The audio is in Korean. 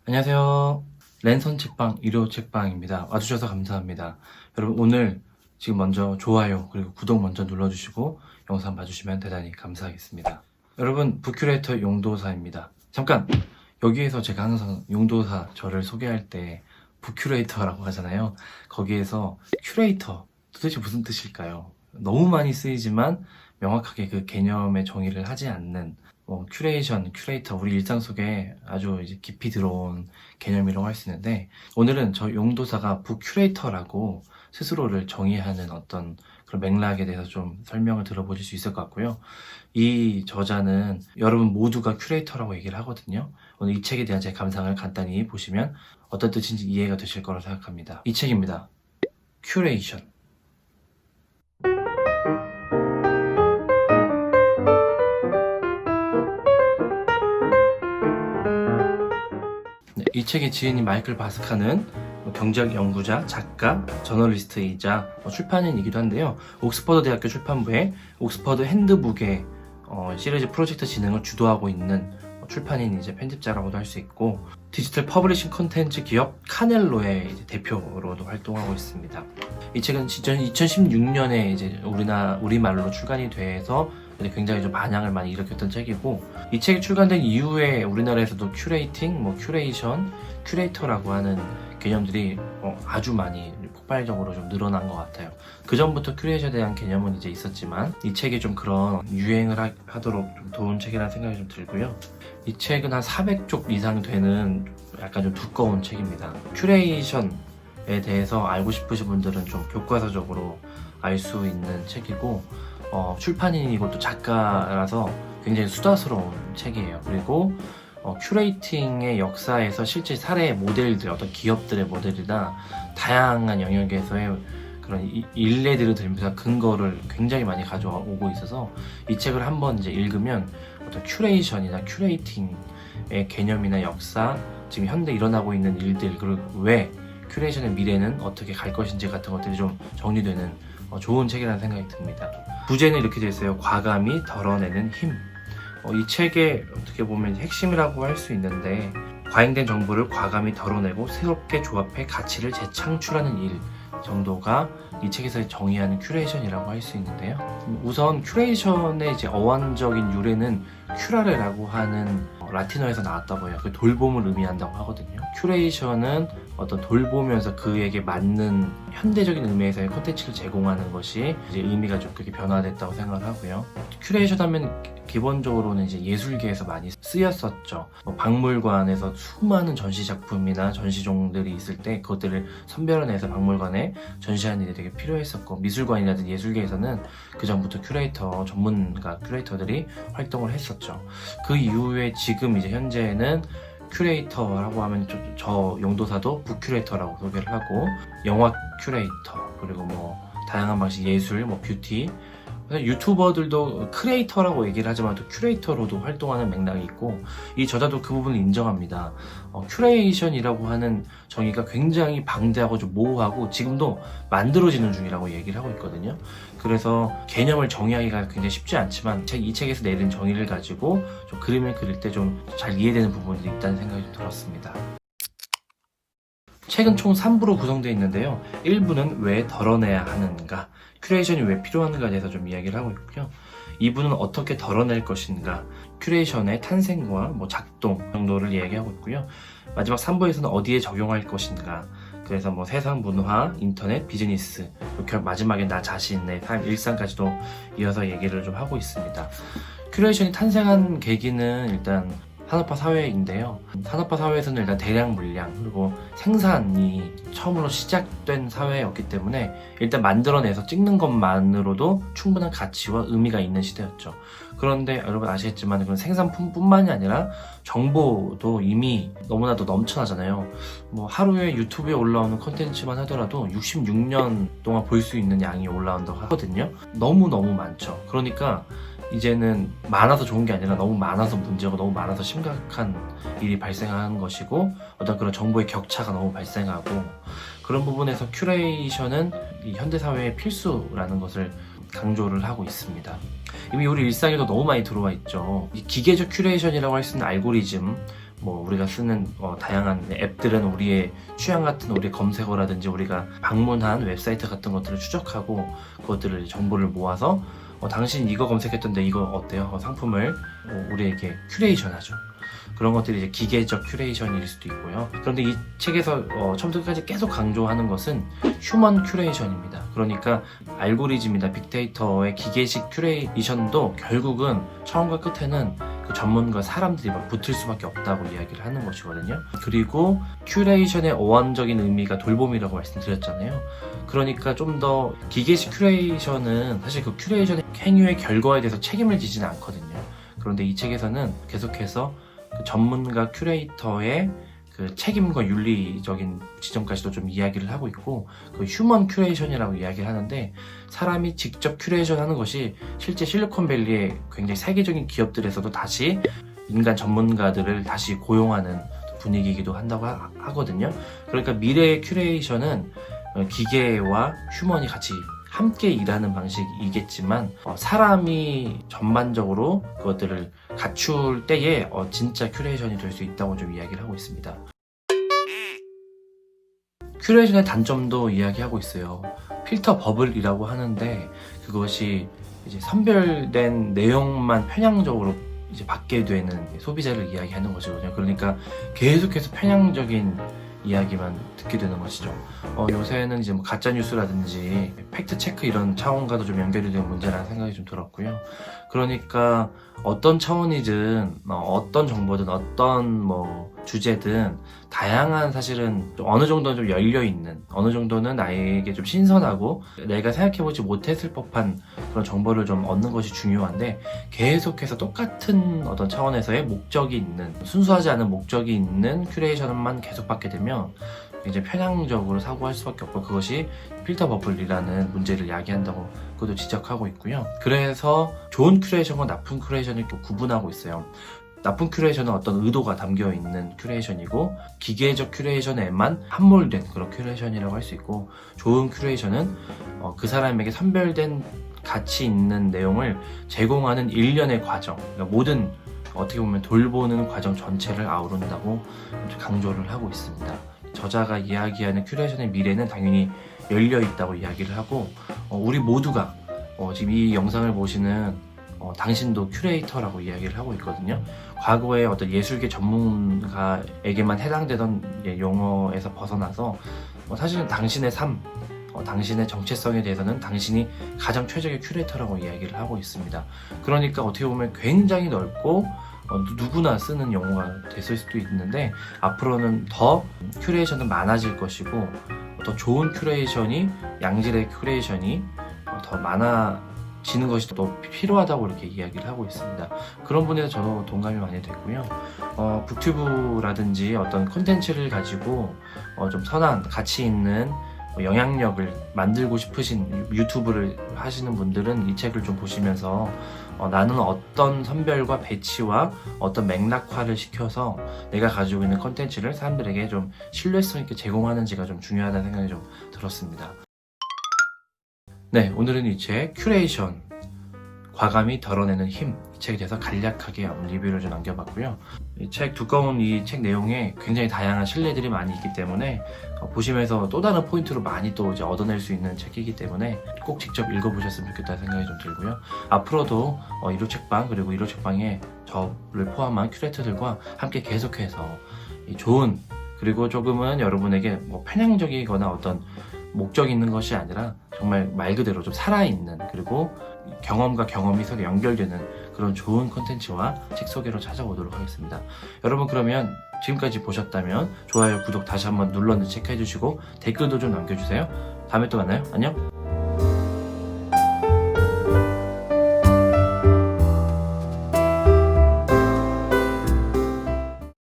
안녕하세요. 랜선 책방 일요 책방입니다. 와주셔서 감사합니다. 여러분 오늘 지금 먼저 좋아요 그리고 구독 먼저 눌러주시고 영상 봐주시면 대단히 감사하겠습니다. 여러분 부큐레이터 용도사입니다. 잠깐 여기에서 제가 항상 용도사 저를 소개할 때 부큐레이터라고 하잖아요. 거기에서 큐레이터 도대체 무슨 뜻일까요? 너무 많이 쓰이지만 명확하게 그 개념의 정의를 하지 않는 큐레이션, 큐레이터, 우리 일상 속에 아주 이제 깊이 들어온 개념이라고 할 수 있는데, 오늘은 저 용도사가 부큐레이터라고 스스로를 정의하는 어떤 그런 맥락에 대해서 좀 설명을 들어보실 수 있을 것 같고요. 이 저자는 여러분 모두가 큐레이터라고 얘기를 하거든요. 오늘 이 책에 대한 제 감상을 간단히 보시면 어떤 뜻인지 이해가 되실 거라고 생각합니다. 이 책입니다. 큐레이션. 이 책의 지은인 마이클 바스카는 경제학 연구자, 작가, 저널리스트이자 출판인이기도 한데요. 옥스퍼드 대학교 출판부의 옥스퍼드 핸드북의 시리즈 프로젝트 진행을 주도하고 있는 출판인 이제 편집자라고도 할 수 있고, 디지털 퍼블리싱 콘텐츠 기업 카넬로의 이제 대표로도 활동하고 있습니다. 이 책은 2016년에 이제 우리말로 출간이 돼서 굉장히 좀 반향을 많이 일으켰던 책이고, 이 책이 출간된 이후에 우리나라에서도 큐레이팅, 큐레이션, 큐레이터라고 하는 개념들이 아주 많이 폭발적으로 좀 늘어난 것 같아요. 그 전부터 큐레이션에 대한 개념은 이제 있었지만 이 책이 좀 그런 유행을 하도록 좀 도운 책이라는 생각이 좀 들고요. 이 책은 한 400쪽 이상 되는 약간 좀 두꺼운 책입니다. 큐레이션에 대해서 알고 싶으신 분들은 좀 교과서적으로 알 수 있는 책이고, 출판인이고 또 작가라서 굉장히 수다스러운 책이에요. 그리고 큐레이팅의 역사에서 실제 사례 모델들, 어떤 기업들의 모델이나 다양한 영역에서의 그런 일례들을 들면서 근거를 굉장히 많이 가져오고 있어서 이 책을 한번 이제 읽으면 어떤 큐레이션이나 큐레이팅의 개념이나 역사, 지금 현대 일어나고 있는 일들, 그리고 왜 큐레이션의 미래는 어떻게 갈 것인지 같은 것들이 좀 정리되는 좋은 책이라는 생각이 듭니다. 부제는 이렇게 되어 있어요. 과감히 덜어내는 힘. 이 책의 어떻게 보면 핵심이라고 할 수 있는데, 과잉된 정보를 과감히 덜어내고 새롭게 조합해 가치를 재창출하는 일 정도가 이 책에서 정의하는 큐레이션이라고 할 수 있는데요. 우선 큐레이션의 이제 어원적인 유래는 큐라레라고 하는 라틴어에서 나왔다고 해요. 그 돌봄을 의미한다고 하거든요. 큐레이션은 어떤 돌보면서 그에게 맞는 현대적인 의미에서의 콘텐츠를 제공하는 것이 이제 의미가 좀 그렇게 변화됐다고 생각을 하고요. 큐레이션 하면 기본적으로는 이제 예술계에서 많이 쓰였었죠. 박물관에서 수많은 전시 작품이나 전시종들이 있을 때 그것들을 선별해내서 박물관에 전시하는 일이 되게 필요했었고, 미술관이라든지 예술계에서는 그 전부터 큐레이터, 전문가 큐레이터들이 활동을 했었죠. 그 이후에 지금 이제 현재는 큐레이터라고 하면 저 용도사도 부큐레이터라고 소개를 하고, 영화 큐레이터, 그리고 다양한 방식 예술, 뷰티, 유튜버들도 크리에이터라고 얘기를 하지만 또 큐레이터로도 활동하는 맥락이 있고, 이 저자도 그 부분을 인정합니다. 큐레이션이라고 하는 정의가 굉장히 방대하고 좀 모호하고 지금도 만들어지는 중이라고 얘기를 하고 있거든요. 그래서 개념을 정의하기가 굉장히 쉽지 않지만 이 책에서 내린 정의를 가지고 좀 그림을 그릴 때 좀 잘 이해되는 부분이 있다는 생각이 좀 들었습니다. 책은 총 3부로 구성되어 있는데요. 1부는 왜 덜어내야 하는가, 큐레이션이 왜 필요한가에 대해서 좀 이야기를 하고 있고요. 2부는 어떻게 덜어낼 것인가, 큐레이션의 탄생과 작동 정도를 이야기하고 있고요. 마지막 3부에서는 어디에 적용할 것인가, 그래서 세상, 문화, 인터넷, 비즈니스, 이렇게 마지막에 나 자신의 삶, 일상까지도 이어서 얘기를 좀 하고 있습니다. 큐레이션이 탄생한 계기는 일단 산업화 사회인데요. 산업화 사회에서는 일단 대량 물량 그리고 생산이 처음으로 시작된 사회였기 때문에 일단 만들어내서 찍는 것만으로도 충분한 가치와 의미가 있는 시대였죠. 그런데 여러분 아시겠지만 그런 생산품뿐만이 아니라 정보도 이미 너무나도 넘쳐나잖아요. 하루에 유튜브에 올라오는 콘텐츠만 하더라도 66년 동안 볼 수 있는 양이 올라온다고 하거든요. 너무너무 많죠. 그러니까 이제는 많아서 좋은 게 아니라 너무 많아서 문제고 너무 많아서 심각한 일이 발생하는 것이고, 어떤 그런 정보의 격차가 너무 발생하고, 그런 부분에서 큐레이션은 이 현대사회의 필수라는 것을 강조를 하고 있습니다. 이미 우리 일상에도 너무 많이 들어와 있죠. 이 기계적 큐레이션이라고 할 수 있는 알고리즘, 뭐 우리가 쓰는 다양한 앱들은 우리의 취향 같은 우리의 검색어라든지 우리가 방문한 웹사이트 같은 것들을 추적하고 그것들을 정보를 모아서 당신 이거 검색했던데 이거 어때요? 상품을 우리에게 큐레이션하죠. 그런 것들이 이제 기계적 큐레이션일 수도 있고요. 그런데 이 책에서 처음부터 끝까지 계속 강조하는 것은 휴먼 큐레이션입니다. 그러니까 알고리즘이나 빅데이터의 기계식 큐레이션도 결국은 처음과 끝에는 그 전문가 사람들이 막 붙을 수밖에 없다고 이야기를 하는 것이거든요. 그리고 큐레이션의 어원적인 의미가 돌봄이라고 말씀드렸잖아요. 그러니까 좀 더 기계식 큐레이션은 사실 그 큐레이션 행위의 결과에 대해서 책임을 지지는 않거든요. 그런데 이 책에서는 계속해서 그 전문가 큐레이터의 그 책임과 윤리적인 지점까지도 좀 이야기를 하고 있고, 그 휴먼 큐레이션이라고 이야기를 하는데, 사람이 직접 큐레이션 하는 것이 실제 실리콘밸리의 굉장히 세계적인 기업들에서도 다시 인간 전문가들을 다시 고용하는 분위기이기도 한다고 하거든요. 그러니까 미래의 큐레이션은 기계와 휴먼이 같이 함께 일하는 방식이겠지만 사람이 전반적으로 그것들을 갖출 때에 진짜 큐레이션이 될 수 있다고 좀 이야기를 하고 있습니다. 큐레이션의 단점도 이야기하고 있어요. 필터 버블이라고 하는데, 그것이 이제 선별된 내용만 편향적으로 이제 받게 되는 소비자를 이야기하는 것이거든요. 그러니까 계속해서 편향적인 이야기만 듣게 되는 것이죠. 요새는 이제 뭐 가짜 뉴스라든지 팩트 체크 이런 차원과도 좀 연결이 된 문제라는 생각이 좀 들었고요. 그러니까 어떤 차원이든 어떤 정보든 어떤 뭐 주제든 다양한, 사실은 좀 어느 정도는 좀 열려 있는, 어느 정도는 나에게 좀 신선하고 내가 생각해보지 못했을 법한 그런 정보를 좀 얻는 것이 중요한데, 계속해서 똑같은 어떤 차원에서의 목적이 있는, 순수하지 않은 목적이 있는 큐레이션만 계속 받게 되면 이제 편향적으로 사고할 수밖에 없고, 그것이 필터 버블이라는 문제를 야기한다고 그것도 지적하고 있고요. 그래서 좋은 큐레이션과 나쁜 큐레이션을 구분하고 있어요. 나쁜 큐레이션은 어떤 의도가 담겨 있는 큐레이션이고, 기계적 큐레이션에만 함몰된 그런 큐레이션이라고 할 수 있고, 좋은 큐레이션은 그 사람에게 선별된 가치 있는 내용을 제공하는 일련의 과정, 그러니까 모든 어떻게 보면 돌보는 과정 전체를 아우른다고 강조를 하고 있습니다. 저자가 이야기하는 큐레이션의 미래는 당연히 열려 있다고 이야기를 하고, 우리 모두가 지금 이 영상을 보시는 당신도 큐레이터라고 이야기를 하고 있거든요. 과거의 어떤 예술계 전문가에게만 해당되던 용어에서 벗어나서 사실은 당신의 삶, 당신의 정체성에 대해서는 당신이 가장 최적의 큐레이터라고 이야기를 하고 있습니다. 그러니까 어떻게 보면 굉장히 넓고 누구나 쓰는 용어가 됐을 수도 있는데, 앞으로는 더 큐레이션은 많아질 것이고, 더 좋은 큐레이션이, 양질의 큐레이션이 더 많아지는 것이 더 필요하다고 이렇게 이야기를 하고 있습니다. 그런 분에서 저도 동감이 많이 됐고요. 북튜브라든지 어떤 콘텐츠를 가지고 좀 선한 가치 있는 영향력을 만들고 싶으신 유튜브를 하시는 분들은 이 책을 좀 보시면서 나는 어떤 선별과 배치와 어떤 맥락화를 시켜서 내가 가지고 있는 콘텐츠를 사람들에게 좀 신뢰성 있게 제공하는지가 좀 중요하다는 생각이 좀 들었습니다. 네, 오늘은 이 책 큐레이션, 과감히 덜어내는 힘, 이 책에 대해서 간략하게 리뷰를 좀 남겨봤고요. 이 책, 두꺼운 이 책 내용에 굉장히 다양한 신뢰들이 많이 있기 때문에 보시면서 또 다른 포인트로 많이 또 이제 얻어낼 수 있는 책이기 때문에 꼭 직접 읽어보셨으면 좋겠다는 생각이 좀 들고요. 앞으로도 이로책방, 그리고 이로책방에 저를 포함한 큐레이터들과 함께 계속해서 이 좋은, 그리고 조금은 여러분에게 뭐 편향적이거나 어떤 목적 있는 것이 아니라 정말 말 그대로 좀 살아있는, 그리고 경험과 경험이 서로 연결되는 그런 좋은 콘텐츠와 책 소개로 찾아오도록 하겠습니다. 여러분, 그러면 지금까지 보셨다면 좋아요, 구독 다시 한번 눌러서 체크해주시고 댓글도 좀 남겨주세요. 다음에 또 만나요. 안녕.